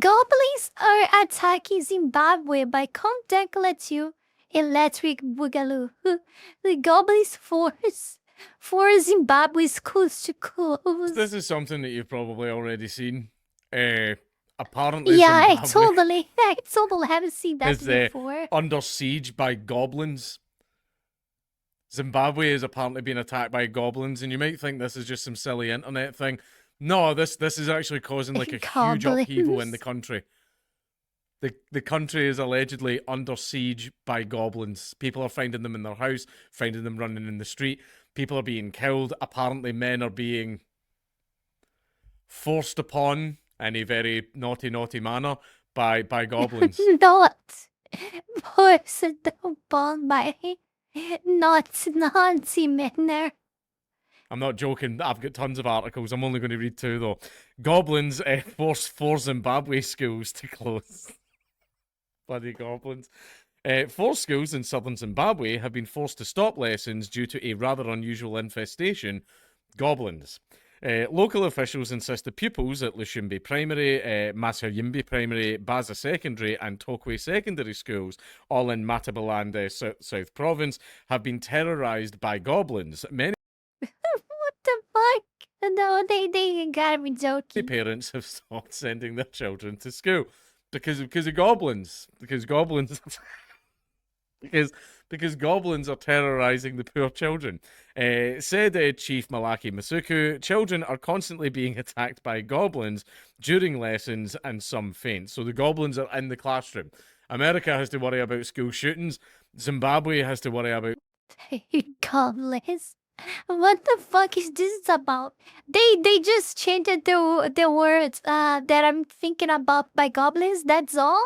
Goblins are attacking Zimbabwe by contact electric boogaloo. The goblins force Zimbabwe schools to close. This is something that you've probably already seen. Apparently, Yeah, Zimbabwe I totally haven't seen that is before. under siege by goblins. Zimbabwe is apparently being attacked by goblins, and you might think this is just some silly internet thing. No, this is actually causing like a huge upheaval in the country. The country is allegedly under siege by goblins. People are finding them in their house, finding them running in the street. People are being killed. Apparently, men are being forced upon in a very naughty manner by goblins. Not forced upon by Nazi manner. I'm not joking. I've got tons of articles. I'm only going to read 2 though. Goblins force 4 Zimbabwe schools to close. Bloody goblins. 4 schools in southern Zimbabwe have been forced to stop lessons due to a rather unusual infestation, goblins. Local officials insist the pupils at Lushumbi Primary, Masayimbi Primary, Baza Secondary and Tokwe Secondary schools, all in Matabaland, South Province, have been terrorized by goblins. Many What the fuck? No, they gotta be joking. parents have stopped sending their children to school because of goblins. Because goblins because goblins are terrorizing the poor children. Said Chief Malaki Masuku, children are constantly being attacked by goblins during lessons and some faint. So the goblins are in the classroom. America has to worry about school shootings. Zimbabwe has to worry about Goblins. What the fuck is this about? They just changed the words that I'm thinking about by goblins. That's all.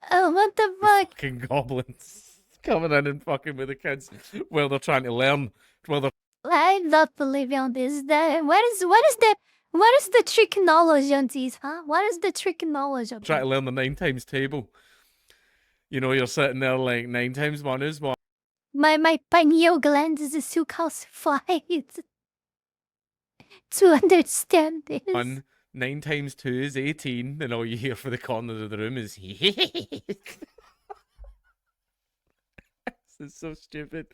What the fuck? fucking goblins coming in and fucking with the kids while they're trying to learn. I'm not believing on this. What is the tricknology on these, huh? What is the tricknology on Try to learn the 9 times table. You know, you're sitting there like 9 times 1 is 1. My pineal gland is too calcified to understand this. 9 times 2 is 18, and all you hear for the corner of the room is This is so stupid.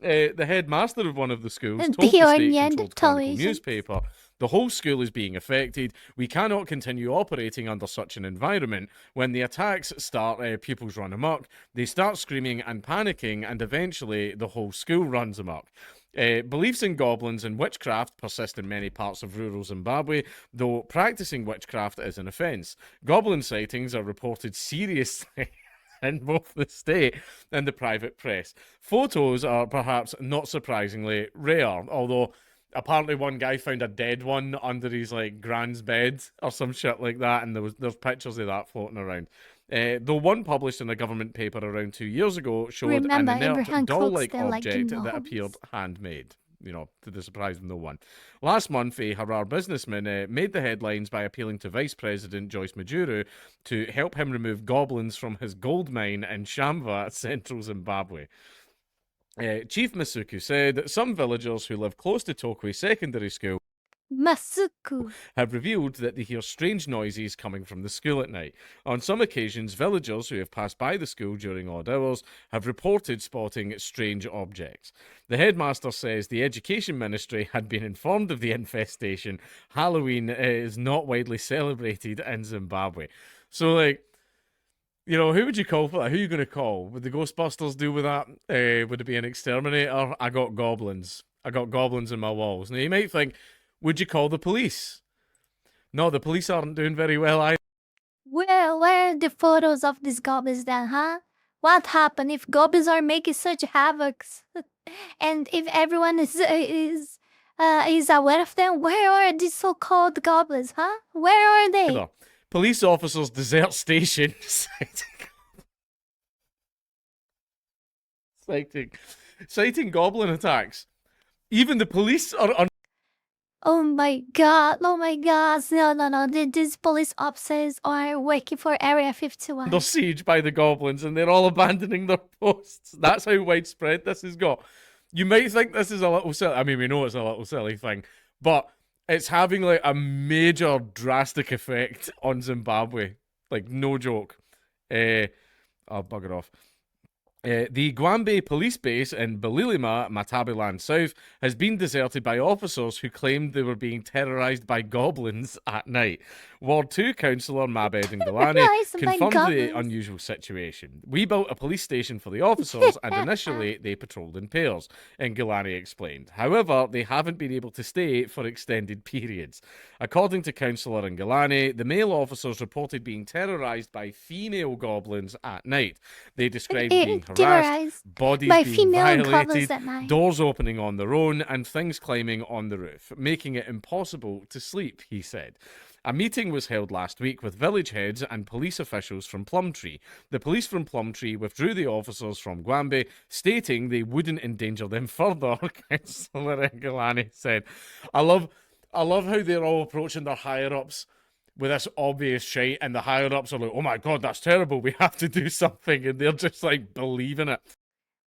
The headmaster of one of the schools told the state-controlled Chronicle newspaper, the whole school is being affected. We cannot continue operating under such an environment. When the attacks start, pupils run amok. They start screaming and panicking, and eventually the whole school runs amok. Beliefs in goblins and witchcraft persist in many parts of rural Zimbabwe, though practicing witchcraft is an offence. Goblin sightings are reported seriously in both the state and the private press. Photos are perhaps not surprisingly rare, although apparently one guy found a dead one under his like grand's bed or some shit like that, and there's pictures of that floating around. Though one published in a government paper around 2 years ago showed an inert doll-like object that appeared handmade. You know, to the surprise of no one. Last month, a Harar businessman made the headlines by appealing to Vice President Joyce Majuru to help him remove goblins from his gold mine in Shamva, central Zimbabwe. Chief Masuku said that some villagers who live close to Tokwe Secondary School have revealed that they hear strange noises coming from the school at night. On some occasions, villagers who have passed by the school during odd hours have reported spotting strange objects. The headmaster says the Education Ministry had been informed of the infestation. Halloween is not widely celebrated in Zimbabwe. So, like, you know, who would you call for that? Who are you going to call? Would the Ghostbusters deal with that? Would it be an exterminator? I got goblins. I got goblins in my walls. Now, you might think, would you call the police? No, the police aren't doing very well either. Well, where are the photos of these goblins then, huh? What happened if goblins are making such havocs? And if everyone is aware of them, where are these so-called goblins, huh? Where are they? Police officers desert station. Citing goblin attacks. Even the police are Oh my god, no. These police officers are working for Area 51. Under siege by the goblins and they're all abandoning their posts. That's how widespread this has got. You might think this is a little silly. I mean, we know it's a little silly thing, but it's having like a major drastic effect on Zimbabwe. Like, no joke. I'll bugger off. The Gwambe police base in Balilima, Matabiland South, has been deserted by officers who claimed they were being terrorised by goblins at night. Ward 2 councillor Mabed Ngalani confirmed the unusual situation. We built a police station for the officers, and initially they patrolled in pairs, Ngalani explained. However, they haven't been able to stay for extended periods. According to councillor Ngalani, the male officers reported being terrorised by female goblins at night. They described being harassed, bodies being violated, doors opening on their own, and things climbing on the roof, making it impossible to sleep, he said. A meeting was held last week with village heads and police officials from Plumtree. The police from Plumtree withdrew the officers from Gwambe, stating they wouldn't endanger them further, Councillor Ngalani said. I love how they're all approaching their higher-ups with this obvious shite, and the higher-ups are like, oh my god, that's terrible, we have to do something, and they're just like believing it.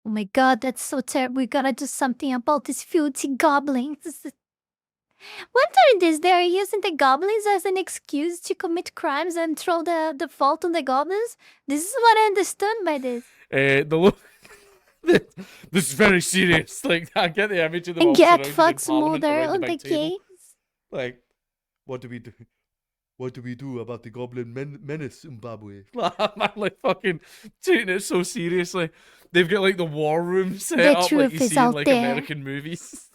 Oh my god, that's so terrible, we gotta do something about these filthy goblins. Wonder this, they're using the goblins as an excuse to commit crimes and throw the fault on the goblins? This is what I understood by this. This is very serious. Like, I get the image of them all get Fox Mulder on the case. Like, what do we do? What do we do about the goblin menace, Zimbabwe? Man, like, fucking taking it so seriously. They've got, like, the war room set up like you see in, like, American movies.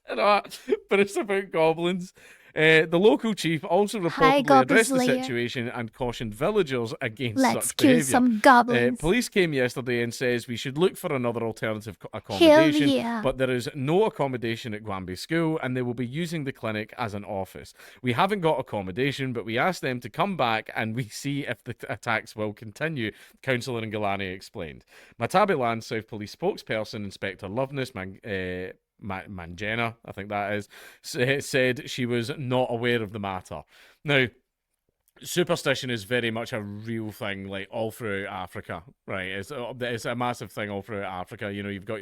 But it's about goblins. The local chief also reportedly addressed the situation and cautioned villagers against such behaviour. Let's kill some goblins. Police came yesterday and says we should look for another alternative accommodation, but there is no accommodation at Gwambe School and they will be using the clinic as an office. We haven't got accommodation, but we asked them to come back and we see if the attacks will continue, Councillor Ngalani explained. Matabiland South Police spokesperson Inspector Loveness Manjena, I think that is, said she was not aware of the matter. Now, superstition is very much a real thing, like all throughout Africa, right? It's a massive thing all throughout Africa. You know, you've got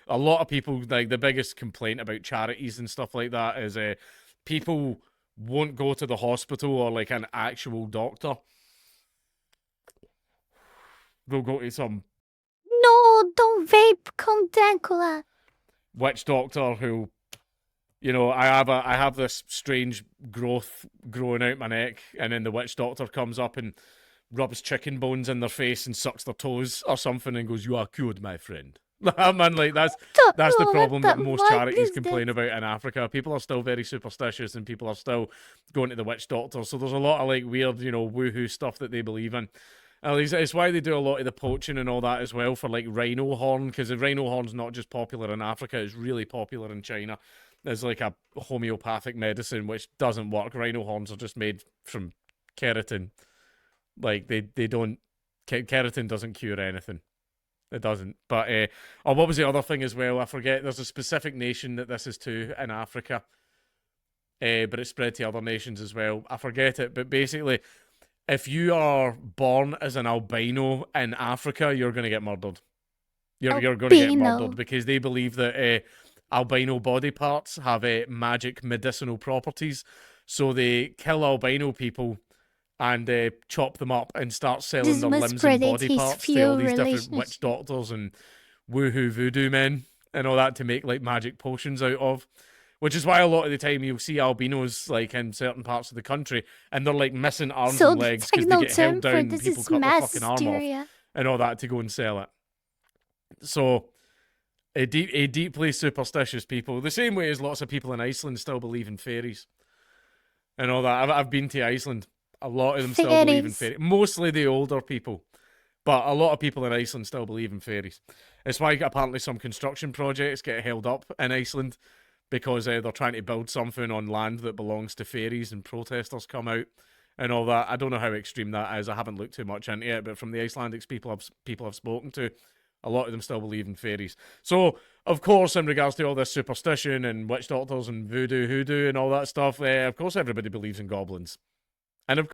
a lot of people, like the biggest complaint about charities and stuff like that is people won't go to the hospital or like an actual doctor. They'll go to some... No, don't vape, Condancula. Witch doctor who, you know, I have this strange growth growing out my neck, and then the witch doctor comes up and rubs chicken bones in their face and sucks their toes or something and goes, "You are cured, my friend." Man, like that's the problem that most charities complain about in Africa. People are still very superstitious and people are still going to the witch doctor. So there's a lot of like weird, you know, woohoo stuff that they believe in. At least it's why they do a lot of the poaching and all that as well for like rhino horn, because the rhino horn's not just popular in Africa, it's really popular in China. There's like a homeopathic medicine which doesn't work. Rhino horns are just made from keratin. Like they don't, keratin doesn't cure anything. It doesn't. But what was the other thing as well? I forget. There's a specific nation that this is to in Africa, but it's spread to other nations as well. I forget it, but basically, if you are born as an albino in Africa, you're going to get murdered. You're going to get murdered because they believe that albino body parts have magic medicinal properties. So they kill albino people and chop them up and start selling their limbs and body parts to all these different witch doctors and woohoo voodoo men and all that to make like magic potions out of. Which is why a lot of the time you'll see albinos like in certain parts of the country and they're like missing arms and legs because they get held down and people cut their fucking arm off and all that to go and sell it. So a deeply superstitious people, the same way as lots of people in Iceland still believe in fairies and all that. I've been to Iceland. A lot of them still believe in fairies. Mostly the older people. But a lot of people in Iceland still believe in fairies. It's why apparently some construction projects get held up in Iceland because they're trying to build something on land that belongs to fairies and protesters come out and all that. I don't know how extreme that is. I haven't looked too much into it, but from the Icelandic people I've spoken to, a lot of them still believe in fairies. So, of course, in regards to all this superstition and witch doctors and hoodoo and all that stuff, of course everybody believes in goblins. And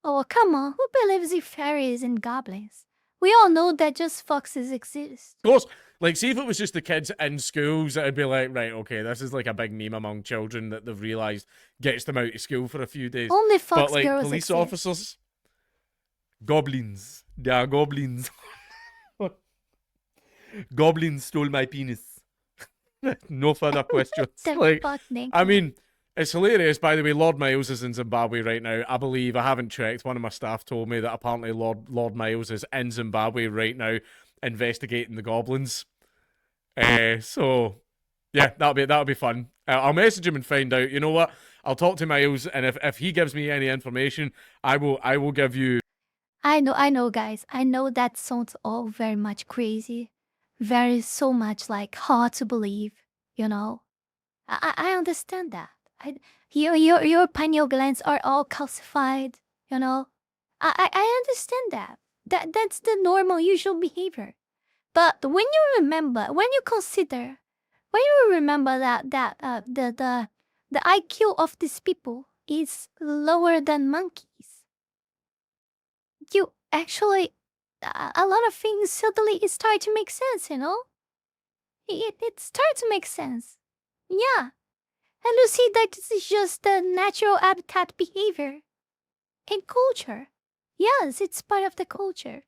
oh, come on. Who believes in fairies and goblins? We all know that just foxes exist. Of course. Like, see if it was just the kids in schools, it'd be like, right, okay, this is like a big meme among children that they've realised gets them out of school for a few days. Only fox but, like, girls police exist. officers, Goblins. They are goblins. Goblins stole my penis. No further questions. I mean, it's hilarious. By the way, Lord Miles is in Zimbabwe right now. I believe, I haven't checked. One of my staff told me that apparently Lord Miles is in Zimbabwe right now, investigating the goblins. So yeah, that'll be fun. I'll message him and find out. You know what? I'll talk to Miles, and if he gives me any information, I will give you. I know, guys. I know that sounds all very much crazy, very so much like hard to believe. You know, I understand that. Your pineal glands are all calcified. You know, I understand that. That's the normal, usual behavior. But when you remember, when you remember that the IQ of these people is lower than monkeys, you actually a lot of things suddenly start to make sense. You know, it starts to make sense. Yeah, and you see that this is just the natural habitat behavior in culture. Yes, it's part of the culture.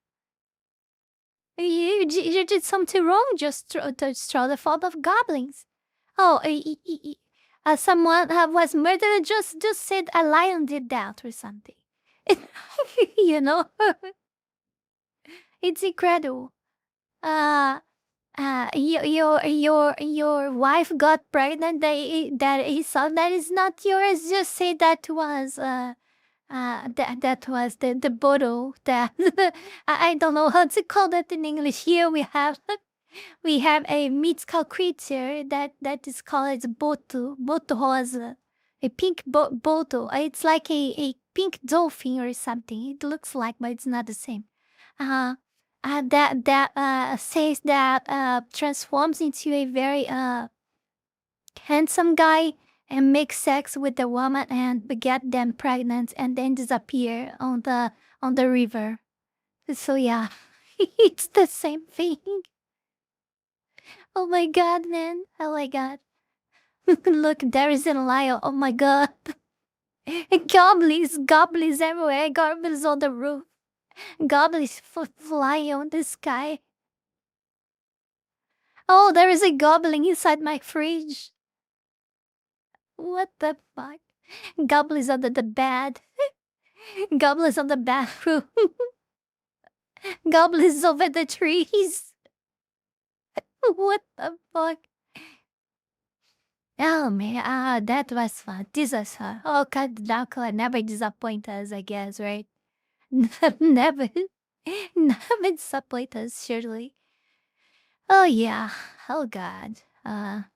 You did something wrong, just to throw the fault of goblins. Oh, someone was murdered, just said a lion did that or something. You know? It's incredible. Your wife got pregnant, that he saw that is not yours, just say that was that was the bottle that I don't know how to call that in English. Here we have a mythical creature that is called boto. Boto has a pink boto. It's like a pink dolphin or something. It looks like, but it's not the same. That says that transforms into a very handsome guy and make sex with the woman and get them pregnant and then disappear on the river. So yeah, it's the same thing. Oh my god, man. Oh my god. Look, there is a lion. Oh my god. Goblins everywhere. Goblins on the roof. Goblins flying on the sky. Oh, there is a goblin inside my fridge. What the fuck? Goblins under the bed. Goblins on the bathroom. Goblins over the trees. What the fuck? Oh man, that was fun. This was fun. Oh god, Dracula never disappoint us, I guess, right? Never disappoint us, surely. Oh yeah. Oh god.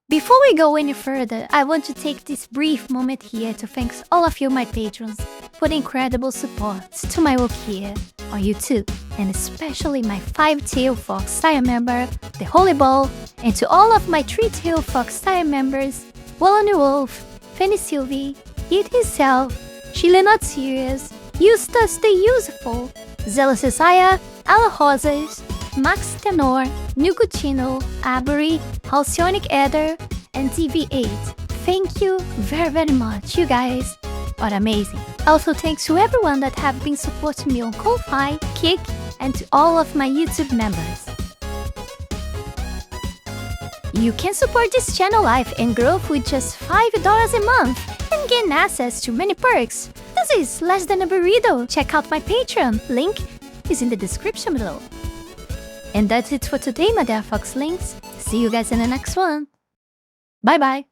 Before we go any further, I want to take this brief moment here to thank all of you, my patrons, for the incredible support to my work here on YouTube, and especially my 5-Tail Fox Style member, the Holy Ball, and to all of my 3-Tail Fox Style members, Wallany Wolf, Fanny Sylvie, It Himself, Chile Not Serious, Eustace the Useful, Zealous Isaiah, Ala Rosas, Max Tenor, Nicotino, Avery, Halcyonic Eder, and TV8. Thank you very, very much. You guys are amazing. Also, thanks to everyone that have been supporting me on Ko-Fi, Kick, and to all of my YouTube members. You can support this channel life and growth with just $5 a month and gain access to many perks. This is less than a burrito. Check out my Patreon. Link is in the description below. And that's it for today, my dear Fox Links. See you guys in the next one. Bye bye.